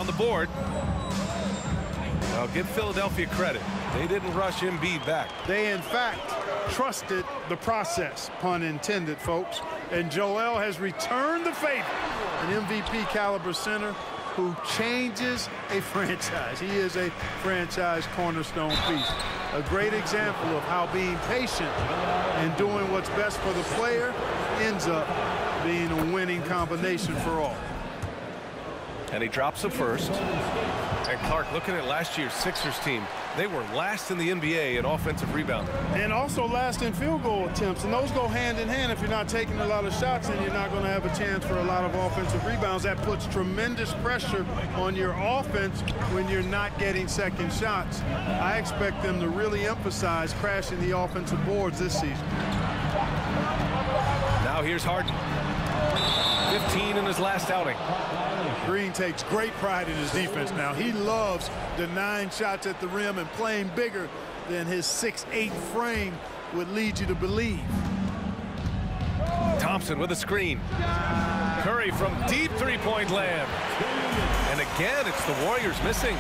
on the board. I'll give Philadelphia credit. They didn't rush Embiid back. They, in fact, trusted the process, pun intended, folks. And Joel has returned the favor. An MVP caliber center who changes a franchise. He is a franchise cornerstone piece. A great example of how being patient and doing what's best for the player ends up being a winning combination for all. And he drops the first. And Clark, looking at last year's Sixers team, they were last in the NBA in offensive rebounding. And also last in field goal attempts. And those go hand in hand. If you're not taking a lot of shots, then you're not going to have a chance for a lot of offensive rebounds. That puts tremendous pressure on your offense when you're not getting second shots. I expect them to really emphasize crashing the offensive boards this season. Now here's Harden. 15 in his last outing. Green takes great pride in his defense now. He loves denying shots at the rim and playing bigger than his 6'8" frame would lead you to believe. Thompson with a screen. Curry from deep three-point land. And again, it's the Warriors missing.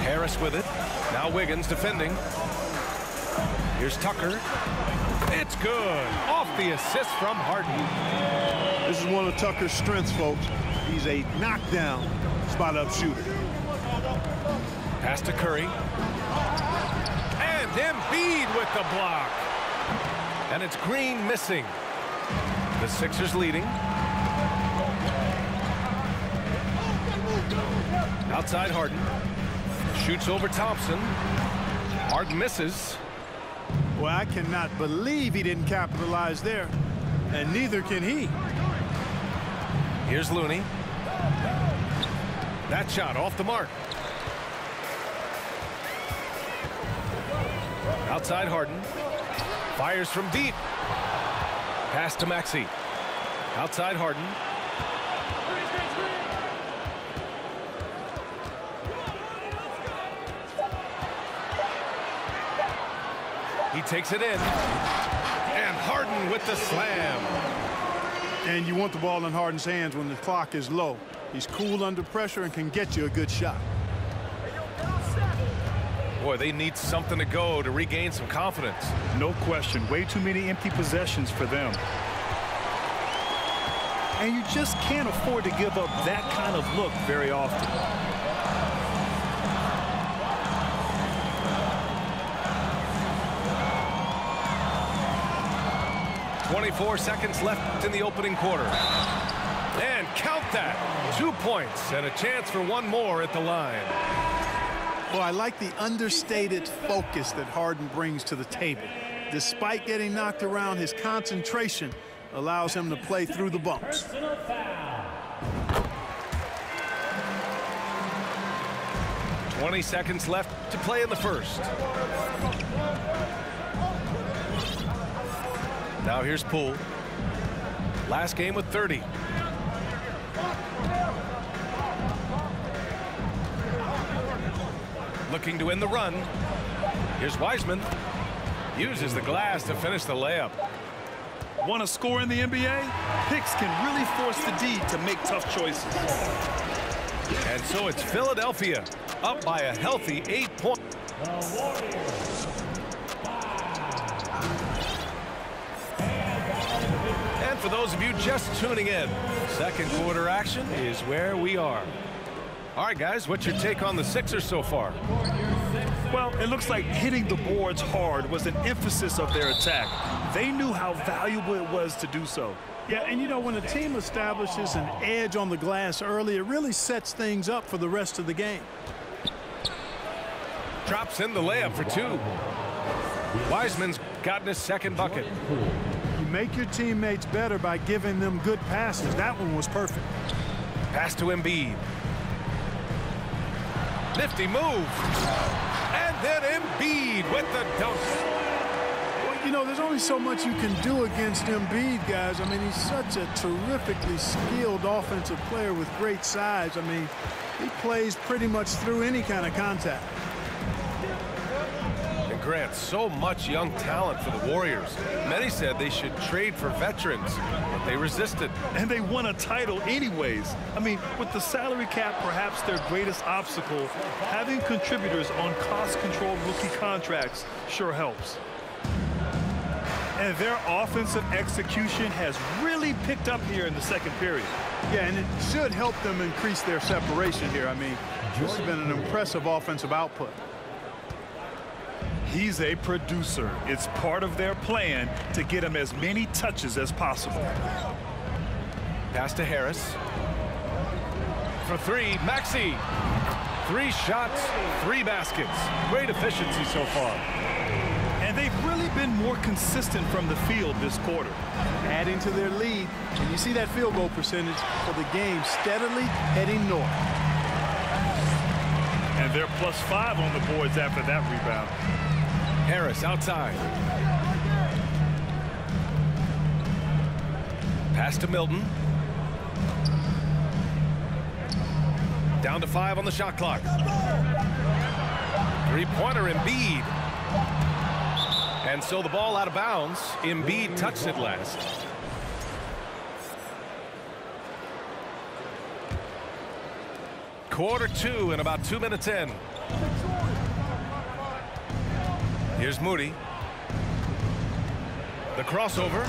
Harris with it. Now Wiggins defending. Here's Tucker. It's good. Off the assist from Harden. This is one of Tucker's strengths, folks. He's a knockdown spot-up shooter. Pass to Curry. And Embiid with the block. And it's Green missing. The Sixers leading. Outside Harden. Shoots over Thompson. Harden misses. Well, I cannot believe he didn't capitalize there. And neither can he. Here's Looney. That shot off the mark. Outside Harden. Fires from deep. Pass to Maxey. Outside Harden. He takes it in. And Harden with the slam. And you want the ball in Harden's hands when the clock is low. He's cool under pressure and can get you a good shot. Boy, they need something to go to regain some confidence. No question. Way too many empty possessions for them. And you just can't afford to give up that kind of look very often. 24 seconds left in the opening quarter. And count that. 2 points and a chance for one more at the line. Well, I like the understated focus that Harden brings to the table. Despite getting knocked around, his concentration allows him to play through the bumps. "20 seconds left to play in the first. Now here's Poole. Last game with 30. Looking to end the run. Here's Wiseman. Uses the glass to finish the layup. Want to score in the NBA? Picks can really force the D to make tough choices. And so it's Philadelphia up by a healthy 8 points. And for those of you just tuning in, second quarter action is where we are. All right, guys, what's your take on the Sixers so far? Well, it looks like hitting the boards hard was an emphasis of their attack. They knew how valuable it was to do so. Yeah, and you know, when a team establishes an edge on the glass early, it really sets things up for the rest of the game. Drops in the layup for two. Wiseman's gotten his second bucket. You make your teammates better by giving them good passes. That one was perfect. Pass to Embiid. Nifty move. And then Embiid with the dunk. Well, you know, there's only so much you can do against Embiid, guys. I mean, he's such a terrifically skilled offensive player with great size. I mean, he plays pretty much through any kind of contact. And Grant, so much young talent for the Warriors. Many said they should trade for veterans, but they resisted. And they won a title anyways. I mean, with the salary cap perhaps their greatest obstacle, having contributors on cost-controlled rookie contracts sure helps. And their offensive execution has really picked up here in the second period. Yeah, and it should help them increase their separation here. I mean, this has been an impressive offensive output. He's a producer. It's part of their plan to get him as many touches as possible. Pass to Harris. For three, Maxey. 3 shots, 3 baskets. Great efficiency so far. And they've really been more consistent from the field this quarter. Adding to their lead, and you see that field goal percentage for the game steadily heading north. And they're +5 on the boards after that rebound. Harris outside. Pass to Milton. Down to 5 on the shot clock. Three-pointer, Embiid. And so the ball out of bounds. Embiid touched it last. Quarter 2 and about 2 minutes in. Here's Moody. The crossover.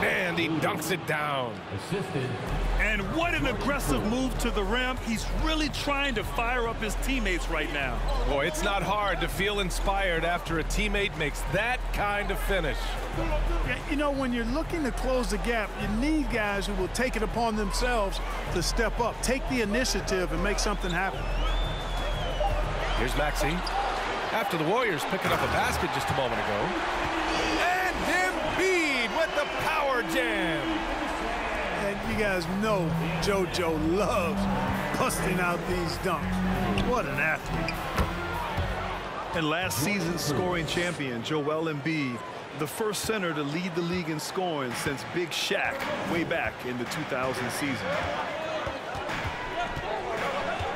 And he dunks it down. And what an aggressive move to the rim. He's really trying to fire up his teammates right now. Boy, it's not hard to feel inspired after a teammate makes that kind of finish. Yeah, you know, when you're looking to close the gap, you need guys who will take it upon themselves to step up, take the initiative, and make something happen. Here's Maxey. After the Warriors picking up a basket just a moment ago. And Embiid with the power jam. And you guys know JoJo loves busting out these dunks. What an athlete. And last season's scoring champion, Joel Embiid, the first center to lead the league in scoring since Big Shaq way back in the 2000 season.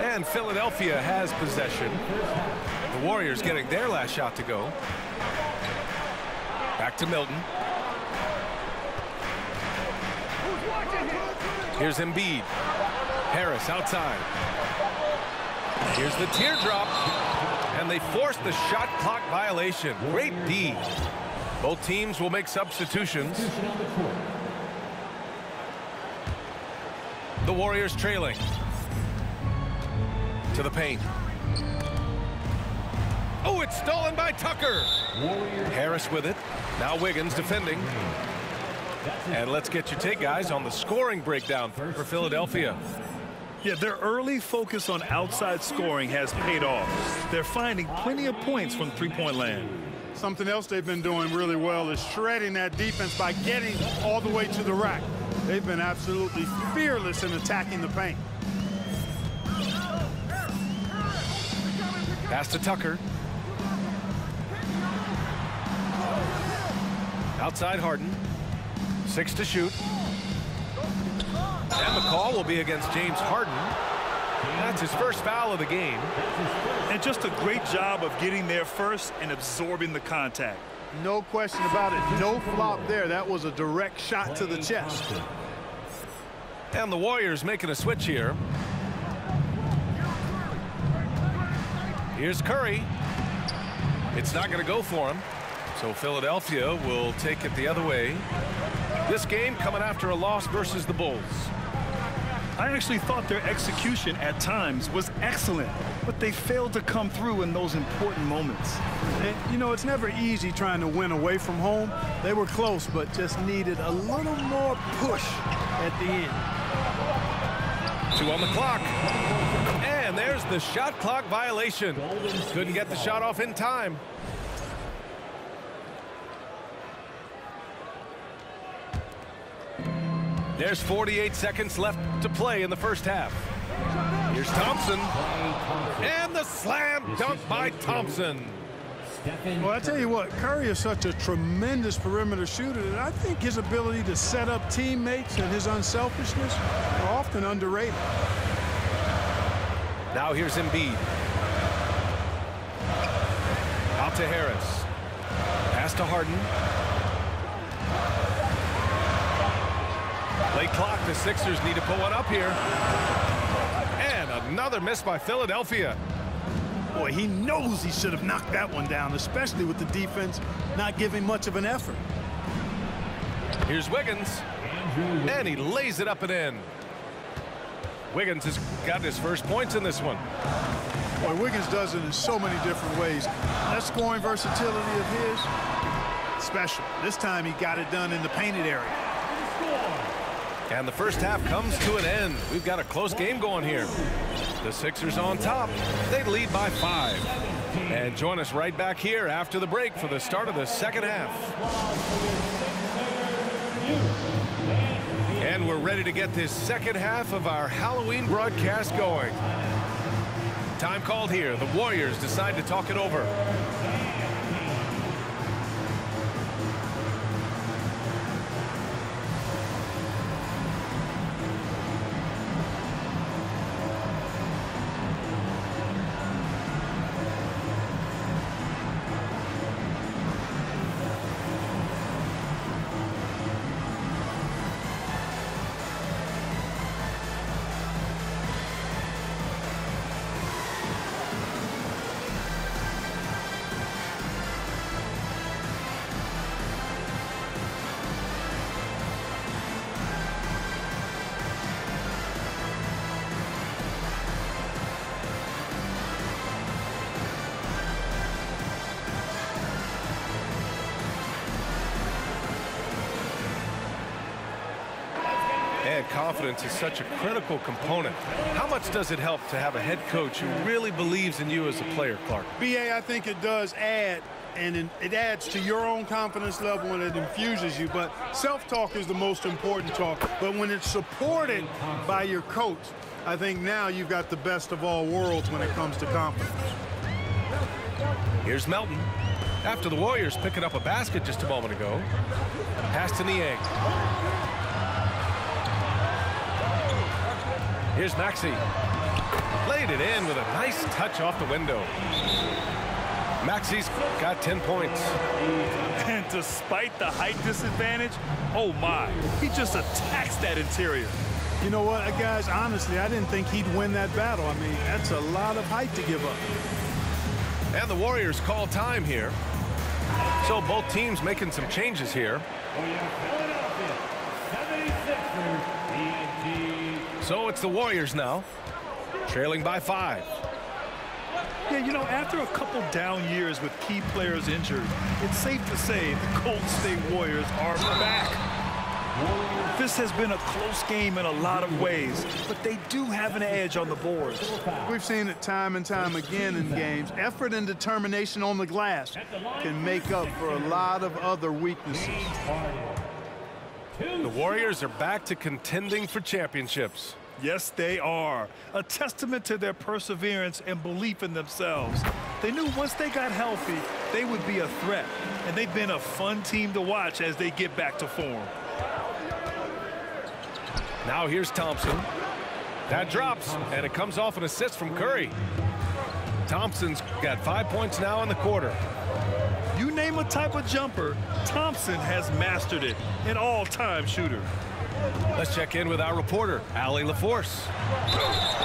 And Philadelphia has possession. The Warriors getting their last shot to go. Back to Milton. Here's Embiid. Harris outside. Here's the teardrop. And they force the shot clock violation. Great D. Both teams will make substitutions. The Warriors trailing. To the paint. Oh, it's stolen by Tucker. Harris with it. Now Wiggins defending. And let's get your take, guys, on the scoring breakdown for Philadelphia. Yeah, their early focus on outside scoring has paid off. They're finding plenty of points from three-point land. Something else they've been doing really well is shredding that defense by getting all the way to the rack. They've been absolutely fearless in attacking the paint. Pass to Tucker. Outside Harden. 6 to shoot. And the call will be against James Harden. That's his first foul of the game. And just a great job of getting there first and absorbing the contact. No question about it. No flop there. That was a direct shot to the chest. And the Warriors making a switch here. Here's Curry. It's not going to go for him. So Philadelphia will take it the other way. This game coming after a loss versus the Bulls. I actually thought their execution at times was excellent, but they failed to come through in those important moments. And, you know, it's never easy trying to win away from home. They were close, but just needed a little more push at the end. 2 on the clock. And there's the shot clock violation. Couldn't get the shot off in time. There's 48 seconds left to play in the first half. Here's Thompson. And the slam dunk by Thompson. Well, I tell you what, Curry is such a tremendous perimeter shooter that I think his ability to set up teammates and his unselfishness are often underrated. Now here's Embiid. Out to Harris. Pass to Harden. Late clock. The Sixers need to put one up here. And another miss by Philadelphia. Boy, he knows he should have knocked that one down, especially with the defense not giving much of an effort. Here's Wiggins. And he lays it up and in. Wiggins has got his first points in this one. Boy, Wiggins does it in so many different ways. That scoring versatility of his, special. This time he got it done in the painted area. And the first half comes to an end. We've got a close game going here. The Sixers on top. They lead by 5. And join us right back here after the break for the start of the second half. And we're ready to get this second half of our Halloween broadcast going. Time called here. The Warriors decide to talk it over. And confidence is such a critical component. How much does it help to have a head coach who really believes in you as a player, Clark? BA, I think it does add, and it adds to your own confidence level and it infuses you. But self-talk is the most important talk. But when it's supported by your coach, I think now you've got the best of all worlds when it comes to confidence. Here's Melton. After the Warriors picking up a basket just a moment ago. Pass to Niang. Here's Maxey. Laid it in with a nice touch off the window. Maxey's got 10 points. And despite the height disadvantage, oh my, he just attacks that interior. You know what, guys, honestly, I didn't think he'd win that battle. I mean, that's a lot of height to give up. And the Warriors call time here. So both teams making some changes here. So it's the Warriors now, trailing by 5. Yeah, you know, after a couple down years with key players injured, it's safe to say the Golden State Warriors are back. This has been a close game in a lot of ways, but they do have an edge on the boards. We've seen it time and time again in games. Effort and determination on the glass can make up for a lot of other weaknesses. The Warriors are back to contending for championships. Yes, they are. A testament to their perseverance and belief in themselves. They knew once they got healthy, they would be a threat. And they've been a fun team to watch as they get back to form. Now here's Thompson. That drops, and it comes off an assist from Curry. Thompson's got 5 points now in the quarter. You name a type of jumper, Thompson has mastered it, an all-time shooter. Let's check in with our reporter, Allie LaForce.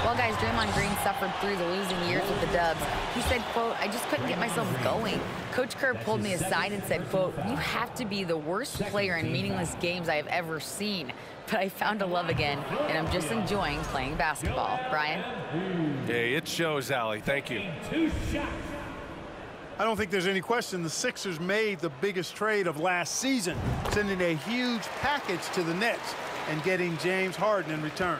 Well, guys, Draymond Green suffered through the losing years with the Dubs. He said, quote, "I just couldn't get myself going." Coach Kerr pulled me aside and said, quote, "You have to be the worst player in meaningless games I have ever seen. But I found a love again, and I'm just enjoying playing basketball." Brian? Hey, it shows, Allie. Thank you. I don't think there's any question the Sixers made the biggest trade of last season, sending a huge package to the Nets and getting James Harden in return.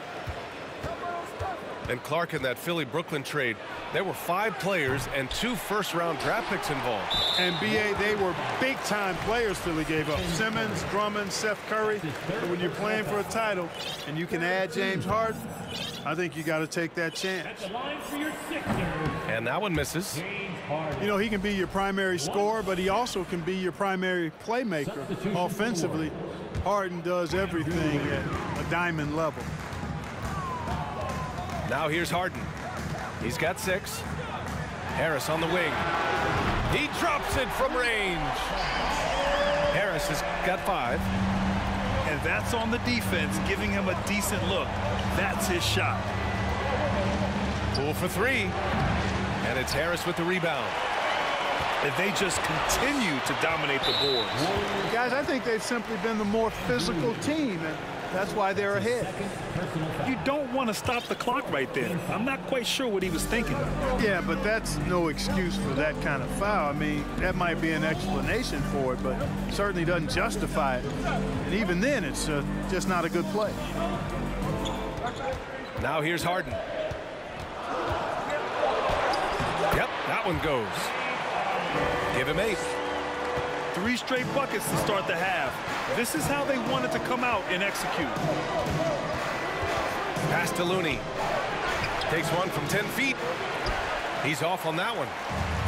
And Clark, in that Philly-Brooklyn trade, there were 5 players and 2 first-round draft picks involved. And, B.A., they were big-time players Philly gave up. Simmons, Drummond, Seth Curry. But when you're playing for a title and you can add James Harden, I think you got to take that chance. And that one misses. You know, he can be your primary scorer, but he also can be your primary playmaker. Offensively, Harden does everything at a diamond level. Now here's Harden. He's got 6. Harris on the wing. He drops it from range. Harris has got 5. And that's on the defense, giving him a decent look. That's his shot. Pull for 3. And it's Harris with the rebound. And they just continue to dominate the boards. Guys, I think they've simply been the more physical team, and that's why they're ahead. You don't want to stop the clock right there. I'm not quite sure what he was thinking. Yeah, but that's no excuse for that kind of foul. I mean, that might be an explanation for it, but certainly doesn't justify it. And even then, it's just not a good play. Now here's Harden. Yep, that one goes. Give him 8. 3 straight buckets to start the half. This is how they wanted to come out and execute. Pass to Looney. Takes one from 10 feet. He's off on that one.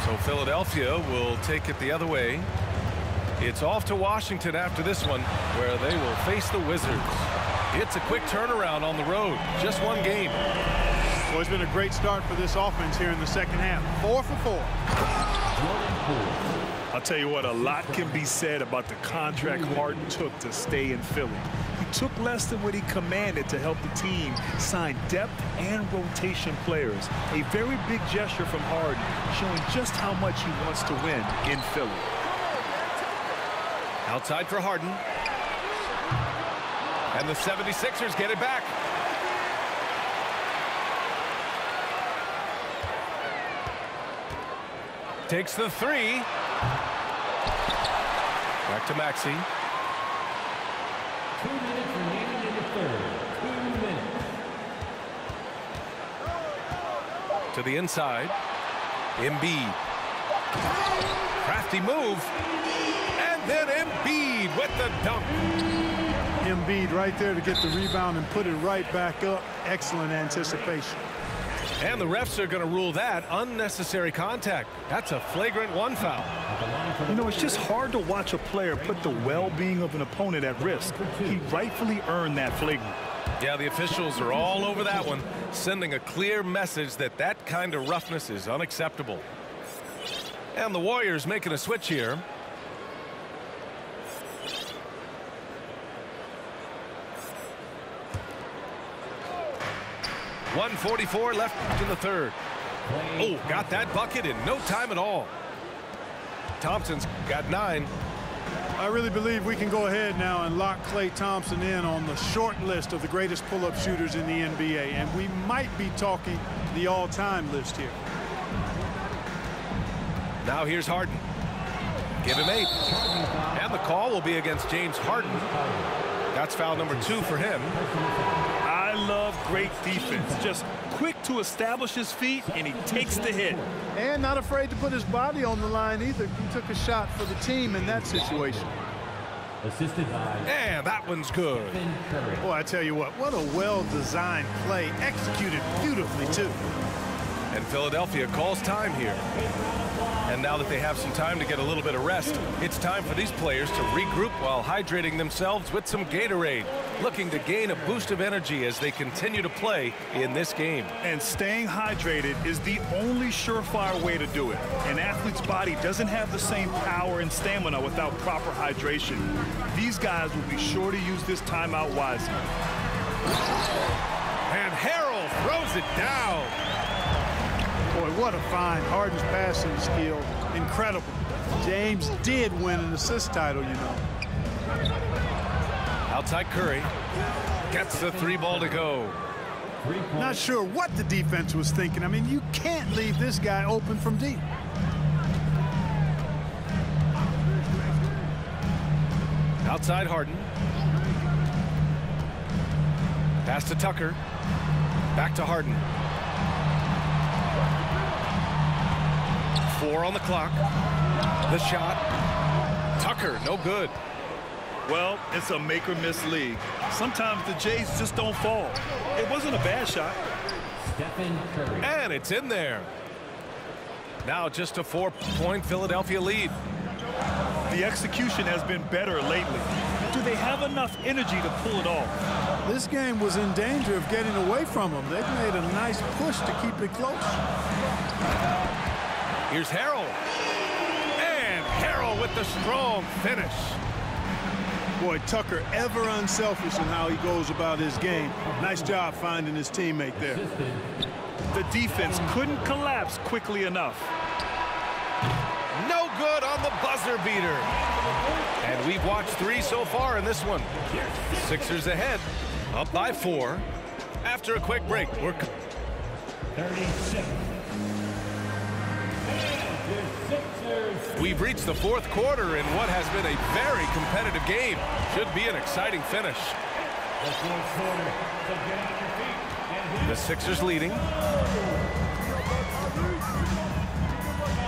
So Philadelphia will take it the other way. It's off to Washington after this one, where they will face the Wizards. It's a quick turnaround on the road. Just one game. Well, it's been a great start for this offense here in the second half. 4 for 4. I'll tell you what, a lot can be said about the contract Harden took to stay in Philly. He took less than what he commanded to help the team sign depth and rotation players. A very big gesture from Harden, showing just how much he wants to win in Philly. Outside for Harden. And the 76ers get it back. Takes the 3. Back to Maxey. 2 minutes remaining in the third. 2 minutes. To the inside. Embiid. Crafty move. And then Embiid with the dunk. Embiid right there to get the rebound and put it right back up. Excellent anticipation. And the refs are going to rule that unnecessary contact. That's a flagrant 1 foul. You know, it's just hard to watch a player put the well-being of an opponent at risk. He rightfully earned that flagrant. Yeah, the officials are all over that one, sending a clear message that that kind of roughness is unacceptable. And the Warriors making a switch here. .144 left in the third. Oh, got that bucket in no time at all. Thompson's got 9. I really believe we can go ahead now and lock Klay Thompson in on the short list of the greatest pull-up shooters in the NBA, and we might be talking the all-time list here. Now here's Harden. Give him 8. And the call will be against James Harden. That's foul number 2 for him. I love great defense. Just quick to establish his feet, and he takes the hit. And not afraid to put his body on the line either. He took a shot for the team in that situation. Assisted by. And that one's good. Boy, I tell you what a well-designed play. Executed beautifully, too. And Philadelphia calls time here. And now that they have some time to get a little bit of rest, it's time for these players to regroup while hydrating themselves with some Gatorade, looking to gain a boost of energy as they continue to play in this game. And staying hydrated is the only surefire way to do it. An athlete's body doesn't have the same power and stamina without proper hydration. These guys will be sure to use this timeout wisely. And Harrell throws it down. Boy, what a find. Harden's passing skill. Incredible. James did win an assist title, you know. Outside Curry. Gets the 3 ball to go. Not sure what the defense was thinking. I mean, you can't leave this guy open from deep. Outside Harden. Pass to Tucker. Back to Harden. 4 on the clock. The shot. Tucker, no good. Well, it's a make-or-miss league. Sometimes the Jays just don't fall. It wasn't a bad shot. Stephen Curry. And it's in there. Now just a 4-point Philadelphia lead. The execution has been better lately. Do they have enough energy to pull it off? This game was in danger of getting away from them. They've made a nice push to keep it close. Here's Harrell. Harrell with the strong finish. Boy, Tucker ever unselfish in how he goes about his game. Nice job finding his teammate there. The defense couldn't collapse quickly enough. No good on the buzzer beater. And we've watched 3 so far in this one. Sixers ahead, up by 4. After a quick break, we're 36. We've reached the 4th quarter in what has been a very competitive game. Should be an exciting finish. The Sixers leading.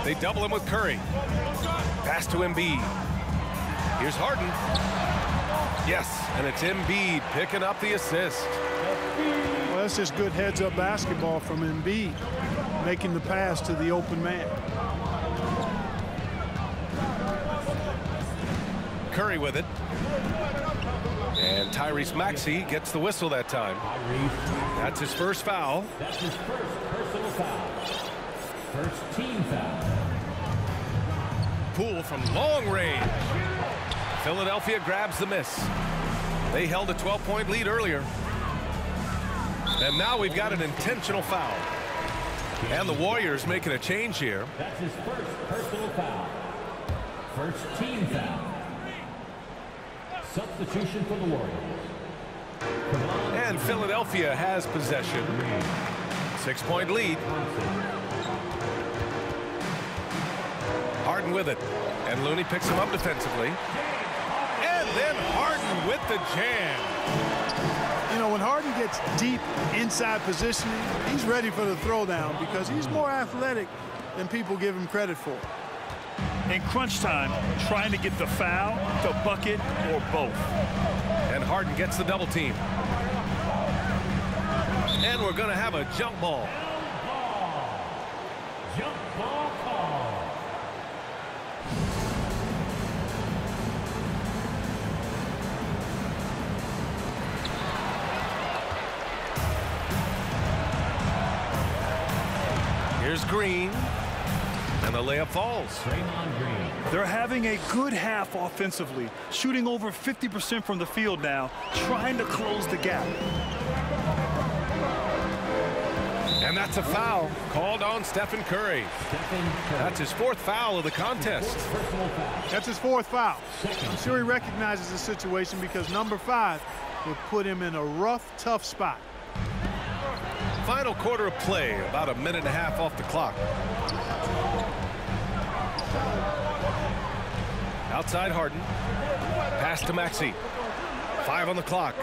They double him with Curry. Pass to Embiid. Here's Harden. Yes, and it's Embiid picking up the assist. Well, that's just good heads-up basketball from Embiid, making the pass to the open man. Curry with it. And Tyrese Maxey gets the whistle that time. That's his first foul. That's his first personal foul. First team foul. Poole from long range. Philadelphia grabs the miss. They held a 12-point lead earlier. And now we've got an intentional foul. And the Warriors making a change here. That's his first personal foul. First team foul. Substitution for the Warriors. And Philadelphia has possession. 6-point lead. Harden with it. And Looney picks him up defensively. And then Harden with the jam. You know, when Harden gets deep inside positioning, he's ready for the throwdown because he's more athletic than people give him credit for. In crunch time, trying to get the foul, the bucket, or both. And Harden gets the double team. And we're going to have a jump ball. Jump ball call. Here's Green. And the layup falls. Draymond Green. They're having a good half offensively, shooting over 50% from the field now, trying to close the gap. And that's a foul called on Stephen Curry. That's his 4th foul of the contest. That's his 4th foul. I'm sure he recognizes the situation because number 5 would put him in a rough, tough spot. Final quarter of play, about a minute and a half off the clock. Outside Harden. Pass to Maxey. 5 on the clock.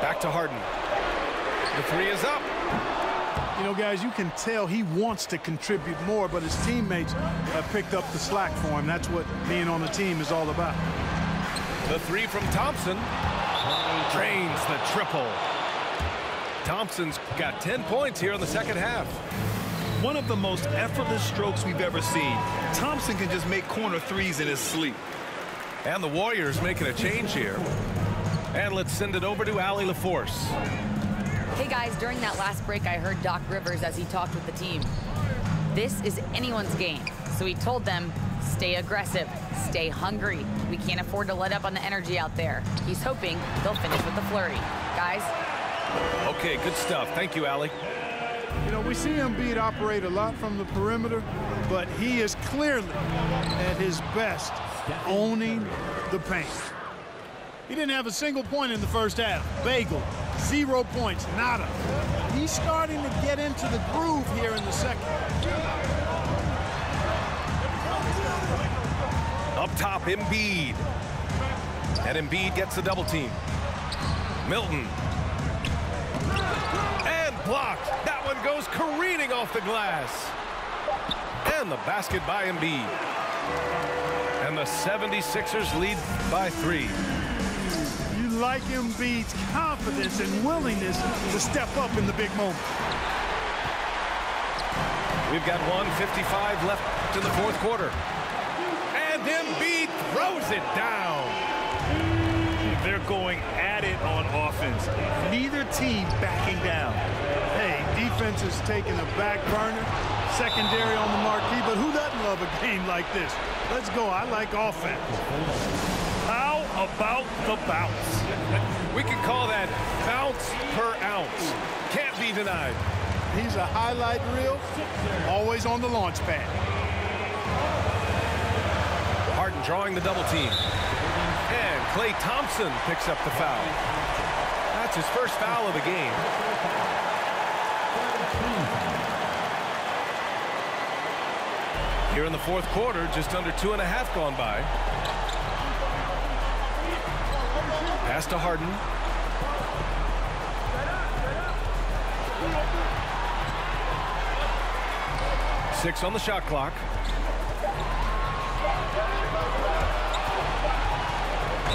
Back to Harden. The 3 is up. You know, guys, you can tell he wants to contribute more, but his teammates have picked up the slack for him. That's what being on the team is all about. The 3 from Thompson. Drains the triple. Thompson's got 10 points here in the second half. One of the most effortless strokes we've ever seen. Thompson can just make corner threes in his sleep. And the Warriors making a change here. And let's send it over to Allie LaForce. Hey guys, during that last break, I heard Doc Rivers as he talked with the team. This is anyone's game. So he told them, stay aggressive, stay hungry. We can't afford to let up on the energy out there. He's hoping they'll finish with the flurry. Guys. Okay, good stuff. Thank you, Allie. You know, we see Embiid operate a lot from the perimeter, but he is clearly at his best owning the paint. He didn't have a single point in the first half. Bagel, 0 points, nada. He's starting to get into the groove here in the second. Up top, Embiid. And Embiid gets the double team. Milton. And blocked. That one goes careening off the glass. And the basket by Embiid. And the 76ers lead by 3. You like Embiid's confidence and willingness to step up in the big moment. We've got 1:55 left in the 4th quarter. And Embiid throws it down. They're going at it on offense. Neither team backing down. Hey, defense is taking a back burner, secondary on the marquee, but who doesn't love a game like this? Let's go. I like offense. How about the bounce? We can call that bounce per ounce. Can't be denied. He's a highlight reel, always on the launch pad. Harden drawing the double team. And Klay Thompson picks up the foul. That's his first foul of the game. Here in the fourth quarter, just under 2.5 gone by. Pass to Harden. Six on the shot clock.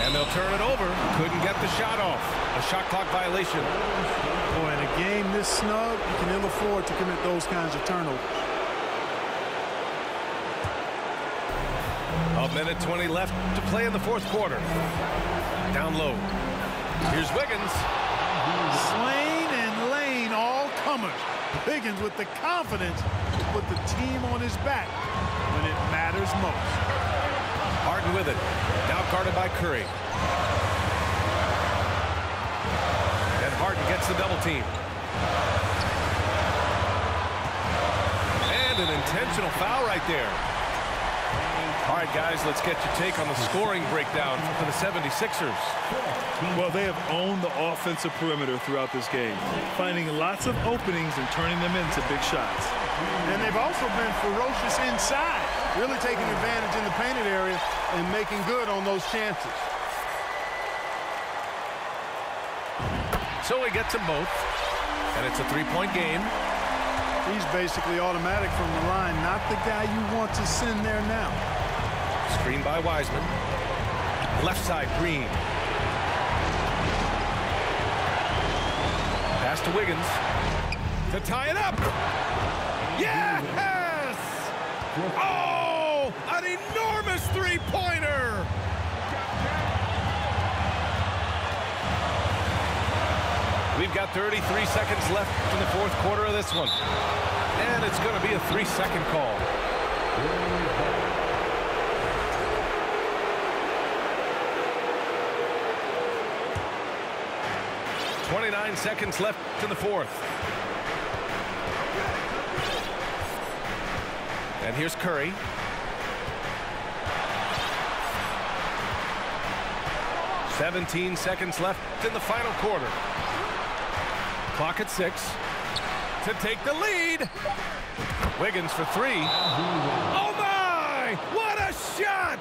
And they'll turn it over. Couldn't get the shot off. A shot clock violation. Boy, in a game this snug, you can ill afford to commit those kinds of turnovers. A minute 20 left to play in the fourth quarter. Down low. Here's Wiggins. Slane and Lane, all comers. Wiggins with the confidence to put the team on his back when it matters most. Harden with it. Now guarded by Curry. And Harden gets the double team. And an intentional foul right there. All right, guys, let's get your take on the scoring breakdown for the 76ers. Well, they have owned the offensive perimeter throughout this game, finding lots of openings and turning them into big shots. And they've also been ferocious inside, really taking advantage in the painted area and making good on those chances. So he gets them both, and it's a three-point game. He's basically automatic from the line, not the guy you want to send there now. Screen by Wiseman. Left side, Green. Pass to Wiggins. To tie it up. Yes! Oh, an enormous three-pointer! We've got 33 seconds left in the fourth quarter of this one. And it's going to be a 3-second call. 29 seconds left in the fourth. And here's Curry. "17 seconds left in the final quarter. Clock at 6. To take the lead. Wiggins for 3. Oh my! What a shot!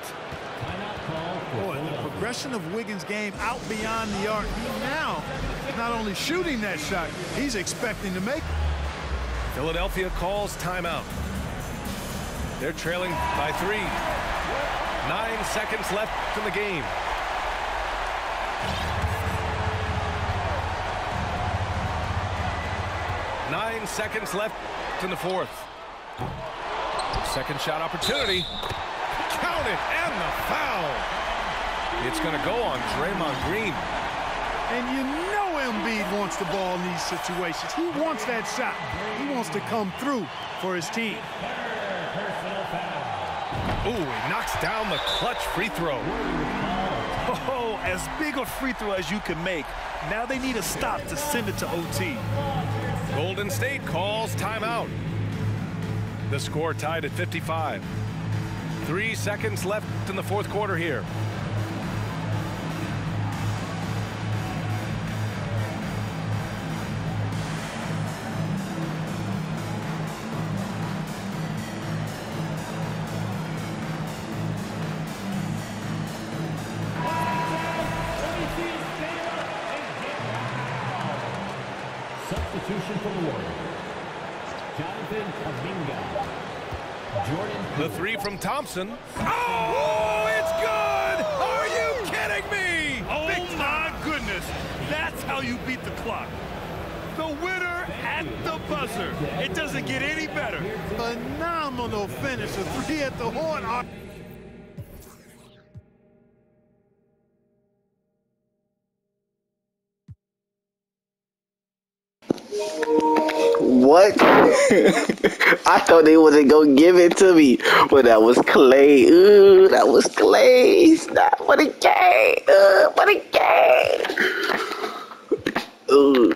Boy, the progression of Wiggins' game out beyond the arc. He now is not only shooting that shot, he's expecting to make it. Philadelphia calls timeout. They're trailing by 3. 9 seconds left in the game. Nine seconds left in the fourth. Second shot opportunity. Count it, and the foul. It's going to go on Draymond Green. And you know Embiid wants the ball in these situations. He wants that shot. He wants to come through for his team. Ooh, he knocks down the clutch free throw. Oh, as big a free throw as you can make. Now they need a stop to send it to OT. Golden State calls timeout. The score tied at 55. 3 seconds left in the fourth quarter here. Substitution for the Warriors. Jonathan Kuminga. Jordan. The three from Thompson. Oh, it's good! Are you kidding me? Oh, my goodness. That's how you beat the clock. The winner at the buzzer. It doesn't get any better. Phenomenal finish. A 3 at the horn. What? I thought they wasn't gonna give it to me, but that was Clay. Ooh, that was Clay. Stop. What a game. What a game. Ooh.